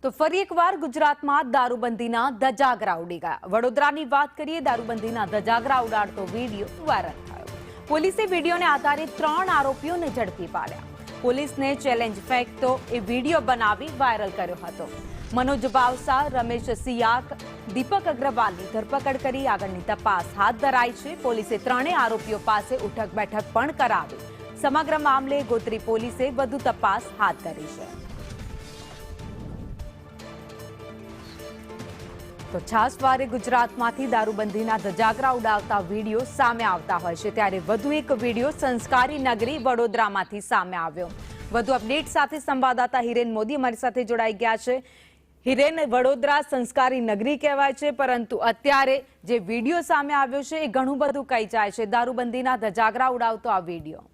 તો ફરી એકવાર ગુજરાતમાં દારૂબંધીના ધજાગરા ઉડી ગયા। વડોદરાની વાત કરીએ, દારૂબંધીના ધજાગરા ઉડાડતો વિડીયો વાયરલ થયો। પોલીસે વિડીયોને આધારે 3 આરોપીઓને ઝડપી પાડ્યા। પોલીસને ચેલેન્જ ફેંકતો એ વિડીયો બનાવી વાયરલ કર્યો હતો। મનોજ બાવસા, રમેશ સિયાક, દીપક અગ્રવાલની ધરપકડ કરી આગળની તપાસ હાથ ધરાઈ છે। પોલીસે 3 આરોપીઓ પાસે ઉઠક બેઠક પણ કરાવી। સમગ્ર મામલે ગોત્રી પોલીસે વધુ તપાસ હાથ ધરી છે। તો છાસવારે ગુજરાતમાંથી દારૂબંધીના ધજાગરા ઉડાવતા વિડીયો સામે આવતા હોય છે, ત્યારે વધુ એક વિડીયો સંસ્કારી નગરી વડોદરામાંથી સામે આવ્યો। વધુ અપડેટ સાથે સંવાદદાતા હિરેન મોદી અમારી સાથે જોડાઈ ગયા છે। હિરેન, વડોદરા સંસ્કારી નગરી કહેવાય છે, પરંતુ અત્યારે જે વિડીયો સામે આવ્યો છે એ ઘણું બધું કહી જાય છે। દારૂબંધીના ધજાગરા ઉડાવતો આ વિડીયો।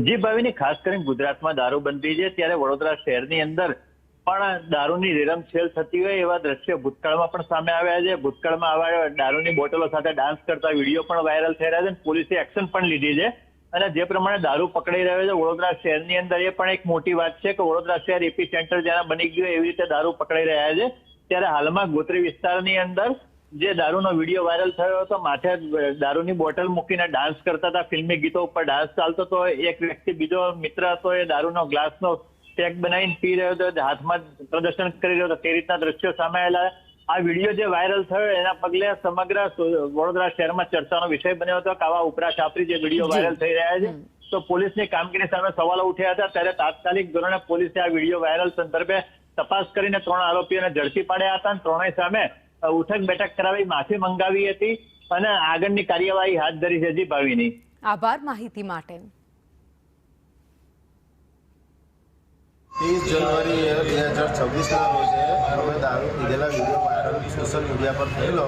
જી ભાવિની, ખાસ કરીને ગુજરાતમાં દારૂબંધી છે ત્યારે વડોદરા શહેરની અંદર પણ દારૂની રેરમછેલ થતી હોય એવા દ્રશ્યો ભૂતકાળમાં પણ સામે આવ્યા છે। ભૂતકાળમાં આવા દારૂની બોટલો સાથે ડાન્સ કરતા વિડીયો પણ વાયરલ થઈ રહ્યા છે। પોલીસે એક્શન પણ લીધી છે અને જે પ્રમાણે દારૂ પકડાઈ રહ્યો છે વડોદરા શહેરની અંદર, એ પણ એક મોટી વાત છે કે વડોદરા શહેર એપી સેન્ટર જ્યાં બની ગયું એવી રીતે દારૂ પકડાઈ રહ્યા છે। ત્યારે હાલમાં ગોત્રી વિસ્તારની અંદર જે દારૂનો વિડીયો વાયરલ થયો હતો, માથે દારૂની બોટલ મૂકીને ડાન્સ કરતા હતા, ફિલ્મી ગીતો ઉપર ડાન્સ ચાલતો હતો। એક વ્યક્તિ, બીજો મિત્ર હતો, એ દારૂનો ગ્લાસનો પેક બનાવીને પી રહ્યો હતો, હાથમાં પ્રદર્શન કરી રહ્યો હતો, તે રીતના દ્રશ્યો સામે આવેલા। આ વિડીયો જે વાયરલ થયો એના પગલે સમગ્ર વડોદરા શહેરમાં ચર્ચાનો વિષય બન્યો હતો કે આવા ઉપરા છાપરી જે વિડીયો વાયરલ થઈ રહ્યા છે તો પોલીસની કામગીરી સામે સવાલો ઉઠ્યા હતા। ત્યારે તાત્કાલિક ધોરણે પોલીસે આ વિડીયો વાયરલ સંદર્ભે તપાસ કરીને 3 આરોપીઓને ઝડપી પાડ્યા હતા અને 3 સામે ઉઠક બેઠક કરાવી માફી મંગાવી હતી અને આગળની કાર્યવાહી હાથ ધરી છે। જી ભાવિની, આભાર માહિતી માટે। 30 જાન્યુઆરી 2026ના રોજે અમે દારૂ પીધેલા વિડીયો વાયરલ સોશિયલ મીડિયા પર થયેલો,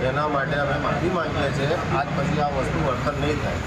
એના માટે અમે માફી માંગીએ છીએ। આજ પછી આ વસ્તુ વર્તન નહીં થાય।